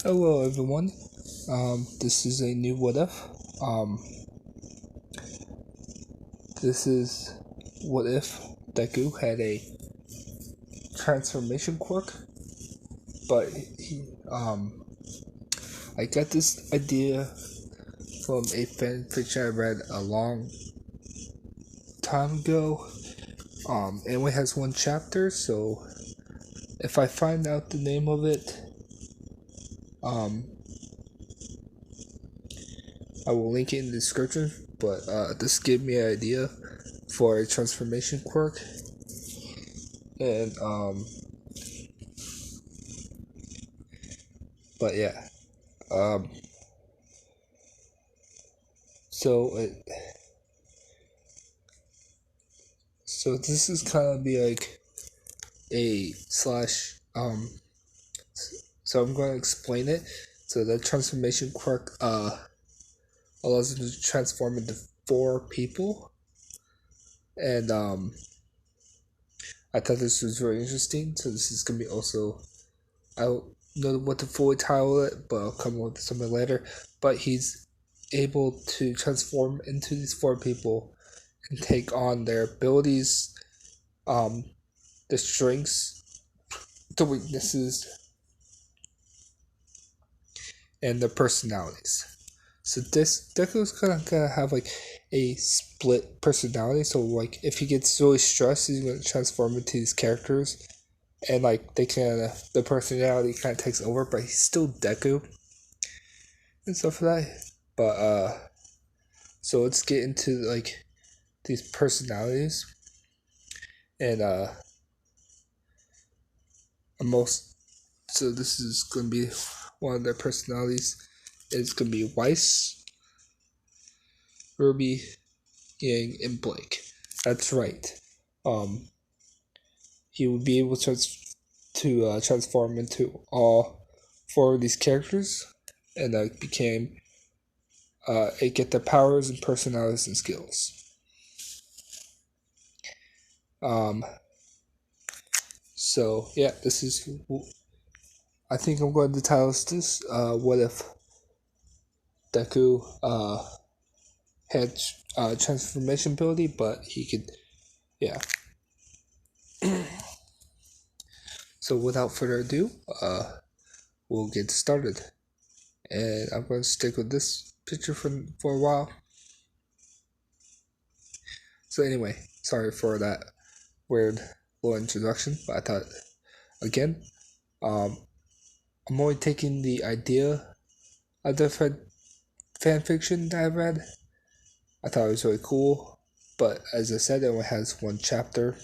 Hello everyone. This is a new what if. This is what if Deku had a transformation quirk, but I got this idea from a fan fiction I read a long time ago. It only has one chapter, so if I find out the name of it, um, I will link it in the description. But this gave me an idea for a transformation quirk, and but yeah, um, so it, so this is kind of be like a slash so I'm going to explain it. So the transformation quirk allows them to transform into four people, and I thought this was very interesting. So this is gonna be also, I don't know what to fully title it, but I'll come up with something later. But he's able to transform into these four people and take on their abilities, um, the strengths, the weaknesses, and their personalities. So this Deku's gonna have like a split personality. So like if he gets really stressed, he's gonna transform into these characters, and like they can the personality kind of takes over, but he's still Deku and stuff like that. But so let's get into like these personalities, and most. So this is gonna be one of their personalities. It's gonna be Weiss, Ruby, Yang, and Blake. That's right. Um, he would be able to transform into all four of these characters, and became it get their powers and personalities and skills. Um, so yeah, this is. I think I'm going to title this. What if Deku had transformation ability, but he could, yeah. So without further ado, we'll get started, and I'm going to stick with this picture for a while. So anyway, sorry for that weird little introduction, but I thought again, um, I'm only taking the idea of the fan fiction that I read. I thought it was really cool, but as I said, it only has one chapter,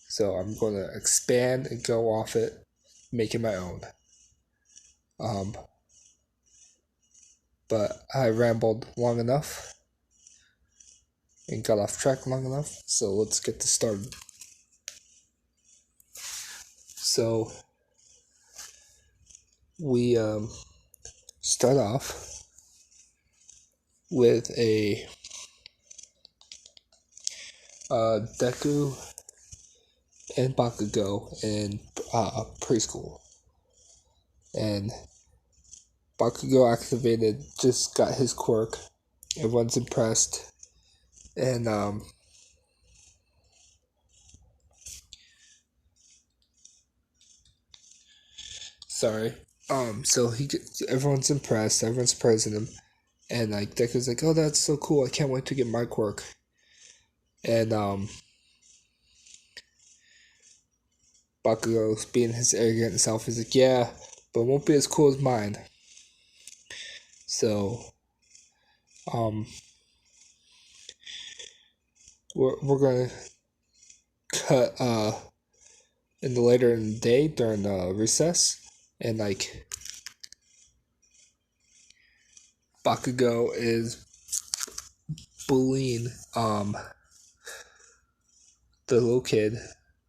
so I'm going to expand and go off it, make it my own. Um, but I rambled long enough and got off track long enough, so let's get this started. So we start off with a Deku and Bakugo in preschool, and Bakugo activated, just got his quirk. Everyone's impressed, and sorry. So everyone's impressed. Everyone's praising him, and like Deku's like, "Oh, that's so cool! I can't wait to get my quirk." And Bakugo's being his arrogant self. He's like, "Yeah, but it won't be as cool as mine." So, um, we're gonna cut in the later in the day during recess, and like Bakugo is bullying the little kid,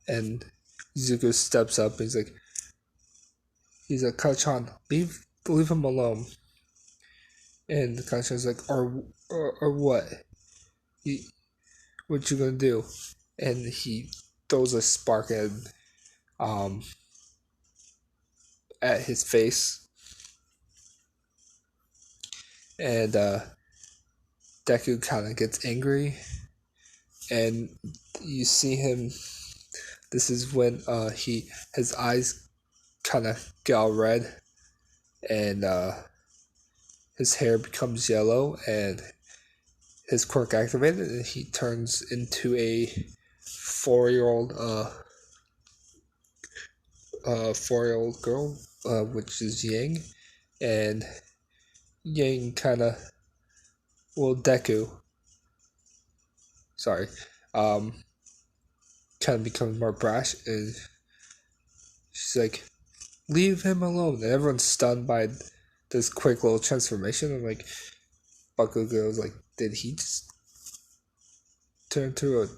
and Zuko steps up. And he's like, Kachan, leave him alone. And Kachan's like, or what? You, what you gonna do? And he throws a spark um at his face, and Deku kind of gets angry, and you see him. This is when his eyes kind of get all red, and his hair becomes yellow, and his quirk activated, and he turns into a 4-year-old 4-year-old girl, which is Yang, and Yang kind of, well, Deku, sorry, um, kind of becomes more brash, and she's like, "Leave him alone," and everyone's stunned by this quick little transformation. I'm like, Bakugo was like, "Did he just turn into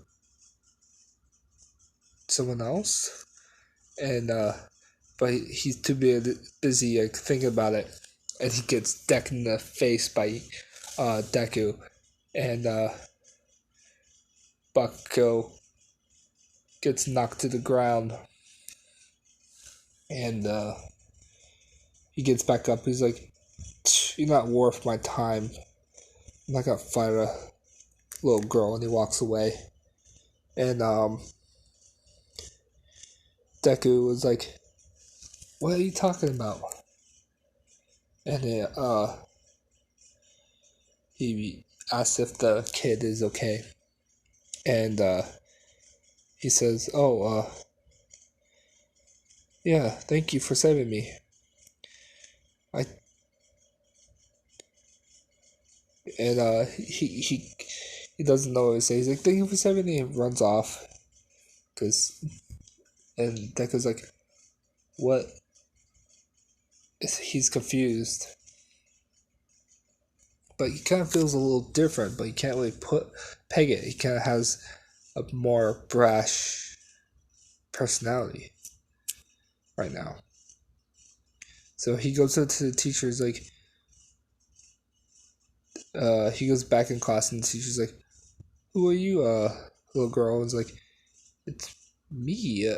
someone else?" And but he's too busy like thinking about it, and he gets decked in the face by Deku, and Bakugo gets knocked to the ground, and he gets back up. He's like, "You're not worth my time. I'm not gonna fight a little girl," and he walks away. And Deku was like, "What are you talking about?" And he asks if the kid is okay, and he says, "Oh, yeah, thank you for saving me. I." And he doesn't know what to say. He's like, "Thank you for saving me," and runs off. Cause and Deku's like, "What?" He's confused, but he kind of feels a little different. But he can't really peg it. He kind of has a more brash personality right now. So he goes up to the teacher. He's like, he goes back in class, and the teacher's like, "Who are you, little girl?" And he's like, "It's me,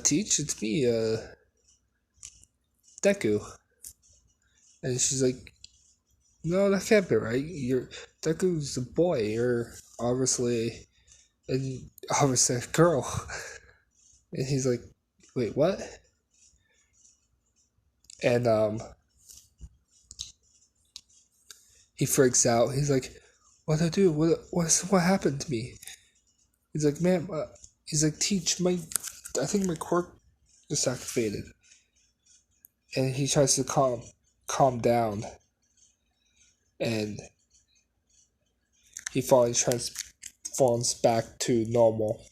teach. It's me, Deku." And she's like, "No, that can't be right. You're Deku's a boy. You're obviously and obviously a girl." And he's like, "Wait, what?" And he freaks out. He's like, "What did I do? What happened to me?" He's like, "Ma'am," he's like, "Teach my, I think my quirk just activated." And he tries to calm down, and he finally transforms back to normal.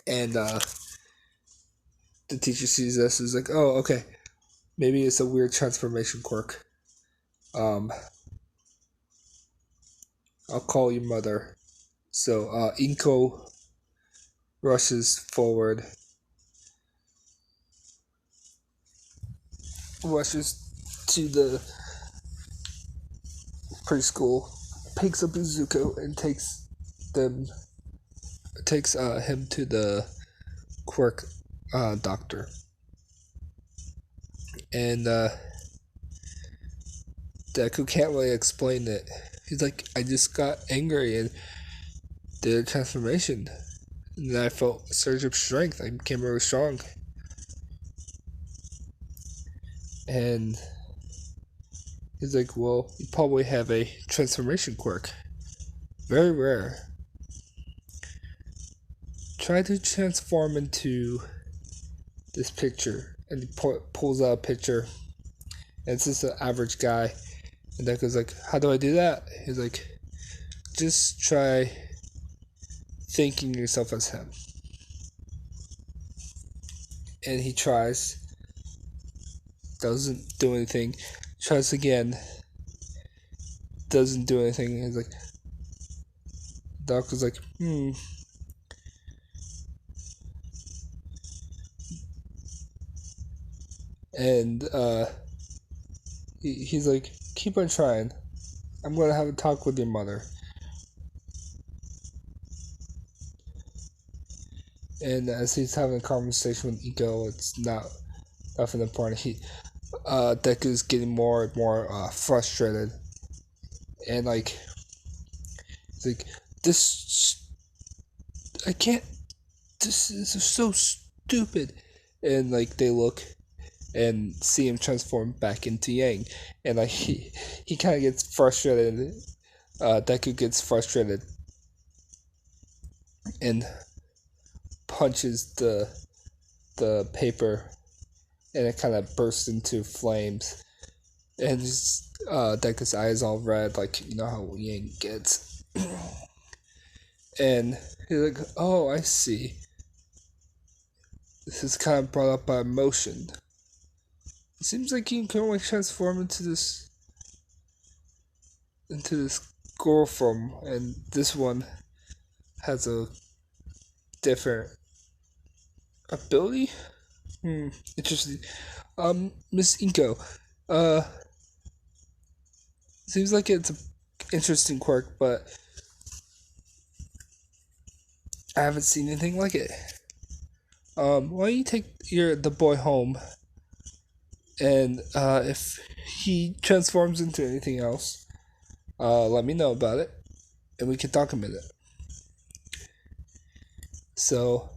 And the teacher sees this and is like, "Oh, okay, maybe it's a weird transformation quirk. Um, I'll call your mother." So Inko rushes forward, rushes to the preschool, picks up Izuku, and takes him to the Quirk doctor. And Deku can't really explain it. He's like, "I just got angry and did a transformation. And then I felt a surge of strength. I became really strong." And he's like, "Well, you probably have a transformation quirk. Very rare. Try to transform into this picture." And he pulls out a picture. And it's just an average guy. And Deku's like, "How do I do that?" He's like, "Just try thinking yourself as him." And he tries. Doesn't do anything. Tries again. Doesn't do anything. And he's like, Doctor's like, And he's like, "Keep on trying. I'm gonna have a talk with your mother." And as he's having a conversation with Iko, it's not nothing important. Deku's getting more and more frustrated, and like, it's like this. I can't. This is so stupid, and like they look and see him transform back into Yang, and like he kind of gets frustrated. Deku gets frustrated and punches the paper, and it kind of bursts into flames. And Deku's eyes all red, like you know how Yang gets. And he's like, "Oh, I see. This is kind of brought up by emotion. It seems like you can only transform into this girl form, and this one has a different ability. Interesting. Miss Inko, uh, seems like it's an interesting quirk, but I haven't seen anything like it. Why don't you take the boy home, and if he transforms into anything else, let me know about it, and we can document it." So,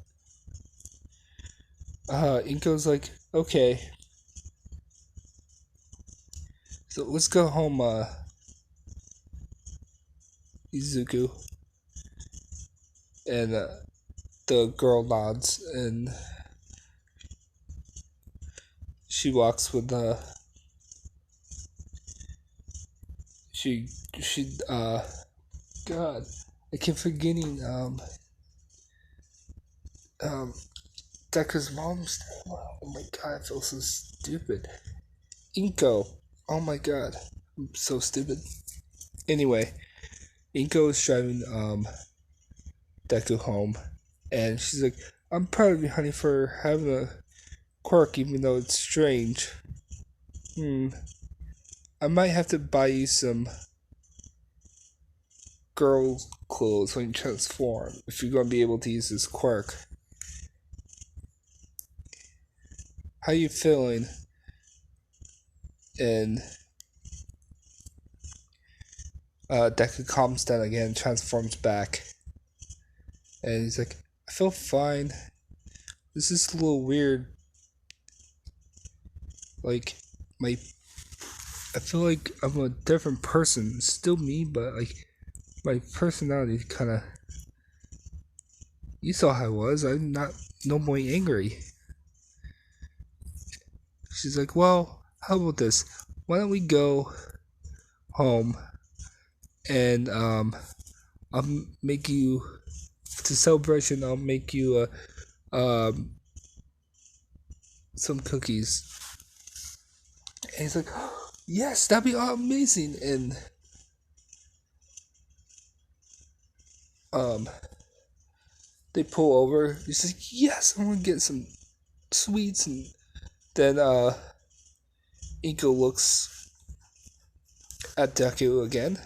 Inko's like, "Okay, so let's go home, Izuku," and the girl nods, and she walks with she she God, I keep forgetting um Deku's mom's name. Oh my god, I feel so stupid. Inko. Oh my god, I'm so stupid. Anyway, Inko is driving Deku home, and she's like, "I'm proud of you, honey, for having a quirk, even though it's strange. I might have to buy you some girl clothes when you transform if you're gonna be able to use this quirk. How you feeling?" And Deku calms down again, transforms back, and he's like, "I feel fine. This is a little weird. Like my, I feel like I'm a different person. It's still me, but like my personality kind of. You saw how I was. I'm not no more angry." She's like, "Well, how about this? Why don't we go home, and I'll make you to celebration. I'll make you some cookies." And he's like, "Yes, that'd be amazing." And um, they pull over. He's like, "Yes, I'm gonna get some sweets." And then Inko looks at Deku again,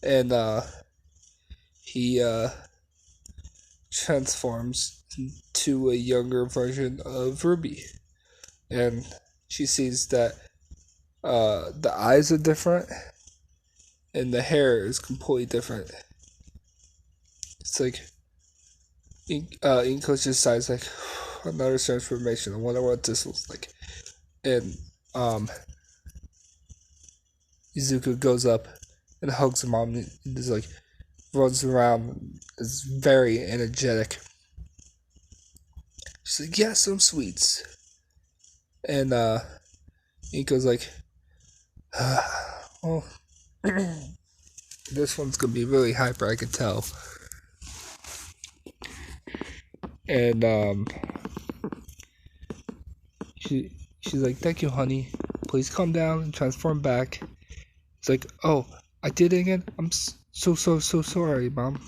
and he transforms into a younger version of Ruby, and she sees that the eyes are different, and the hair is completely different. It's like Inko just sighs like, "Another transformation. I wonder what this looks like." And Izuku goes up and hugs her mom, and is like runs around, is very energetic. She's like, "Yeah, some sweets." And Inko's like, "Oh, this one's gonna be really hyper, I can tell." And she's like, "Thank you, honey. Please calm down and transform back." It's like, "Oh, I did it again. I'm so sorry, mom."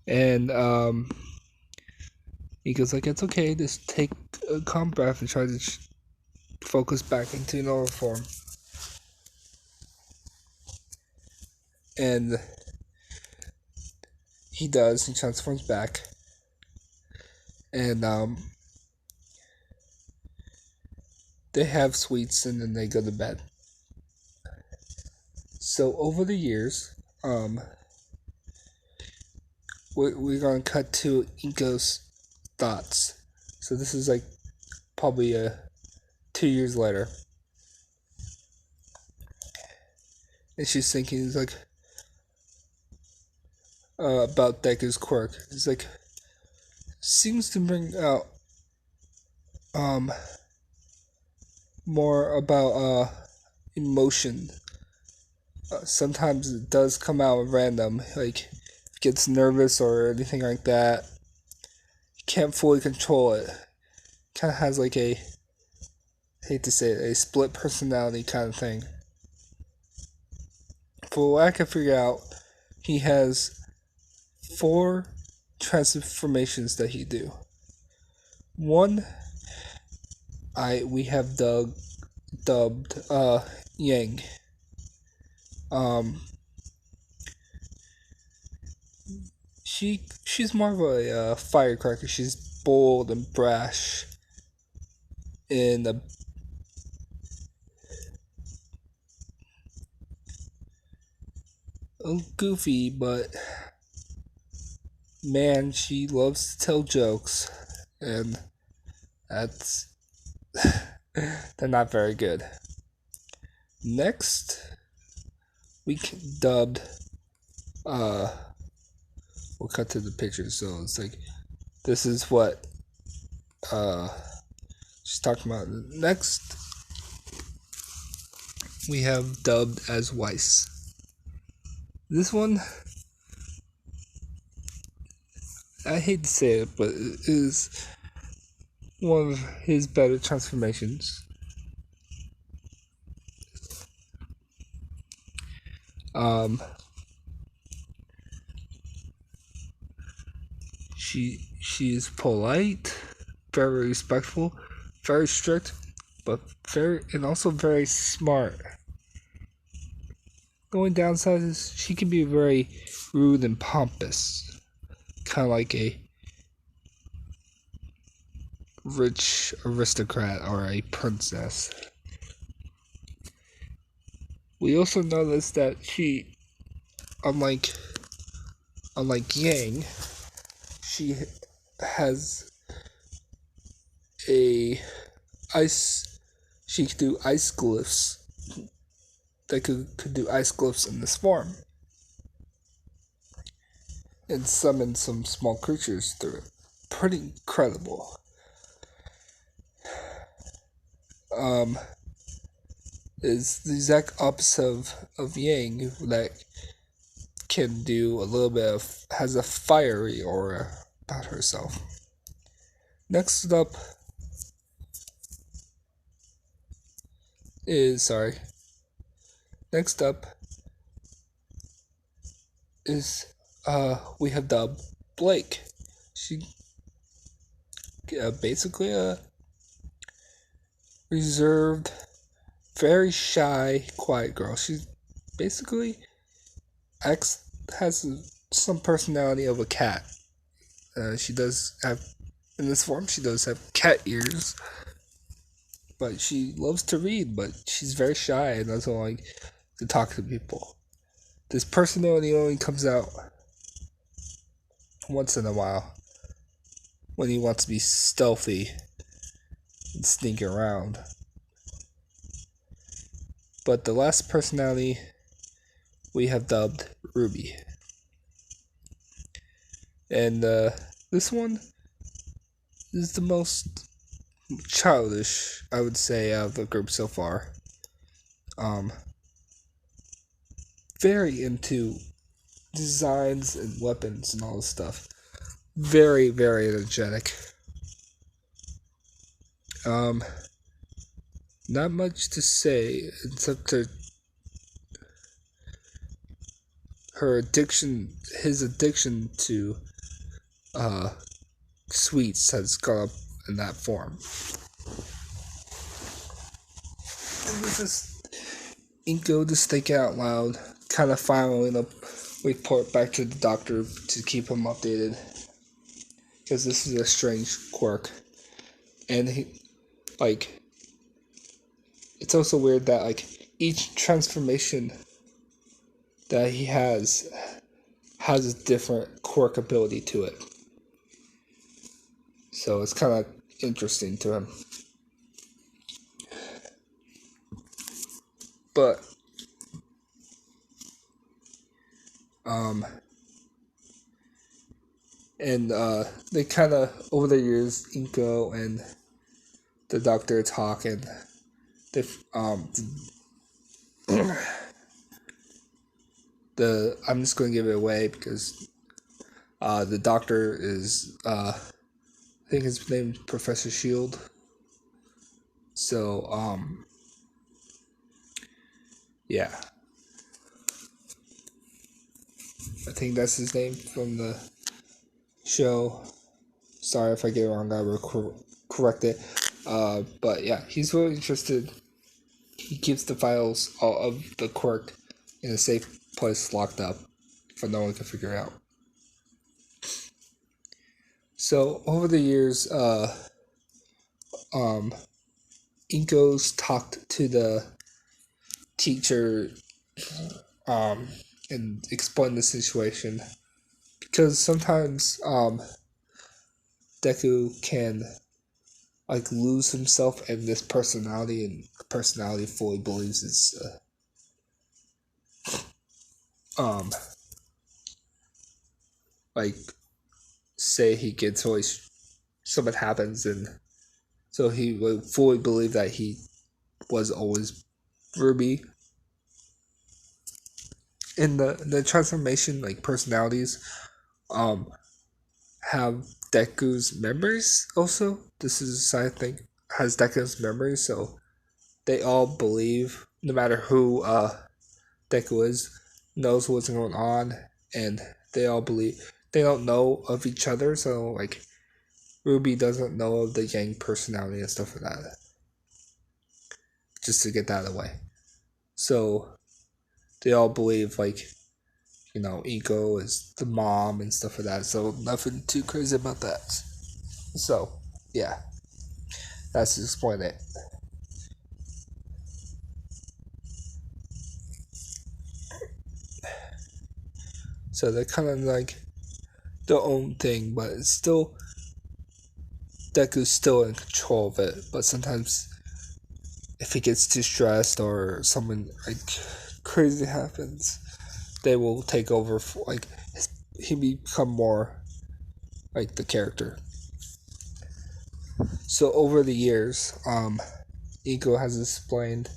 And he goes like, "It's okay. Just take a calm breath and try to focus back into normal form." And he does. He transforms back, and they have sweets and then they go to bed. So over the years, we're gonna cut to Inko's thoughts. So this is like probably 2 years later, and she's thinking like about Deku's quirk. It's like seems to bring out um more about emotion. Sometimes it does come out random, like if it gets nervous or anything like that. You can't fully control it. Kind of has like a, hate to say it, a split personality kind of thing. For what I can figure out, he has 4 transformations that he do. One, we have dubbed Yang. She's more of a firecracker. She's bold and brash, and a goofy, but man, she loves to tell jokes, and that's they're not very good. Next, we dubbed we'll cut to the picture. So it's like this is what she's talking about. Next, we have dubbed as Weiss. This one, I hate to say it, but it is one of his better transformations. She is polite, very respectful, very strict, but also very smart. The only downside is she can be very rude and pompous, kind of like a rich aristocrat or a princess. We also notice that she, unlike Yang, she has a ice. She could do ice glyphs. That could do ice glyphs in this form, and summon some small creatures through it. Pretty incredible. Is the exact opposite of Yang, that can do a little bit of, has a fiery aura about herself. Next up is we have dubbed Blake. She basically a reserved, very shy, quiet girl. She's basically has some personality of a cat. She does have, in this form, she does have cat ears. But she loves to read, but she's very shy and doesn't like to talk to people. This personality only comes out once in a while, when he wants to be stealthy and sneak around. But the last personality we have dubbed Ruby. And this one is the most childish, I would say, out of the group so far. Very into designs and weapons and all this stuff. Very, very energetic. Not much to say except his addiction to sweets has gone up in that form. And this is Inko just thinking out loud, kind of filing a report back to the doctor to keep him updated, because this is a strange quirk, and he, like, it's also weird that like each transformation that he has a different quirk ability to it. So it's kind of interesting to him. But and they kind of over the years, Inko and the doctor talk, and they the I'm just going to give it away because the doctor is I think his name is Professor Shield. So yeah, I think that's his name from the show. Sorry if I get it wrong, I will correct it. But yeah, he's really interested. He keeps the files all of the Quirk in a safe place locked up for no one can figure out. So over the years, Inko's talked to the teacher and explained the situation because sometimes Deku can like lose himself in this personality, and the personality fully believes it's like say he gets always something happens, and so he would fully believe that he was always Ruby. In the transformation like personalities have Deku's memories also. This is a side thing. Has Deku's memories, so they all believe no matter who Deku is, knows what's going on, and they all believe they don't know of each other, so like Ruby doesn't know of the Yang personality and stuff like that. Just to get that out of the way. So they all believe like, you know, Ego is the mom and stuff like that, so nothing too crazy about that. So yeah. That's to explain it. So they're kind of like their own thing, but it's still Deku's still in control of it. But sometimes, if he gets too stressed or something like crazy happens, they will take over. For, like he become more like the character. So over the years, Ego has explained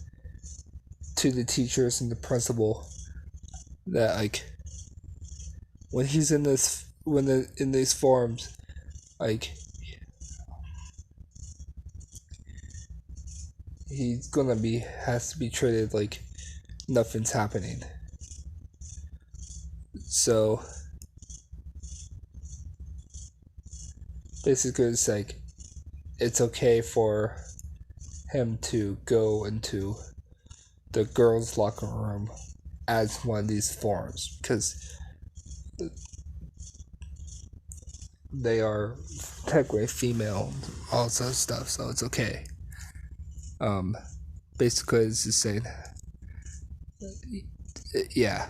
to the teachers and the principal that like when he's in this in these forms, like he's gonna be has to be treated like nothing's happening. So basically it's like it's okay for him to go into the girls' locker room as one of these forms because they are technically female, all this other stuff, so it's okay. Basically it's just saying, yeah.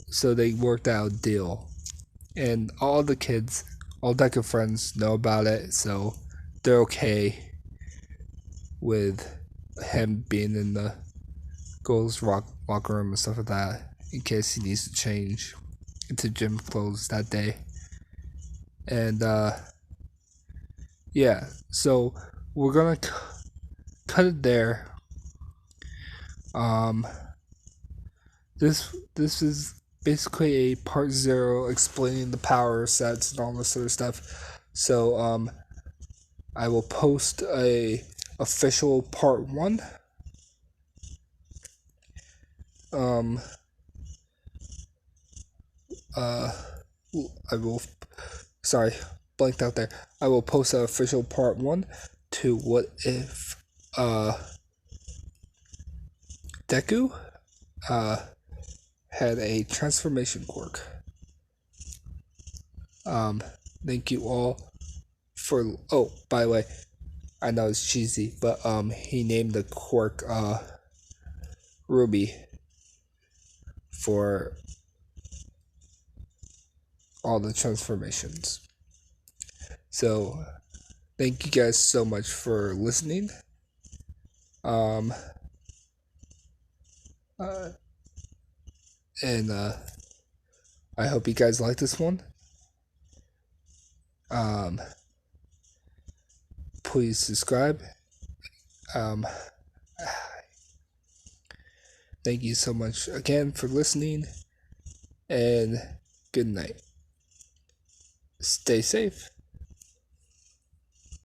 So they worked out a deal, and all the kids, all Deku friends know about it, so they're okay with him being in the girls' locker room and stuff like that in case he needs to change into gym clothes that day. And yeah, so we're gonna cut it there. This is basically a part 0 explaining the power sets and all this sort of stuff. So I will post a official part 1. I will sorry, blanked out there. I will post an official part 1 to what if Deku had a transformation quirk. Thank you all for. Oh, by the way, I know it's cheesy, but he named the Quirk Ruby for all the transformations. So thank you guys so much for listening. Um, uh, and I hope you guys like this one. Um, please subscribe. Um, thank you so much again for listening, and good night. Stay safe.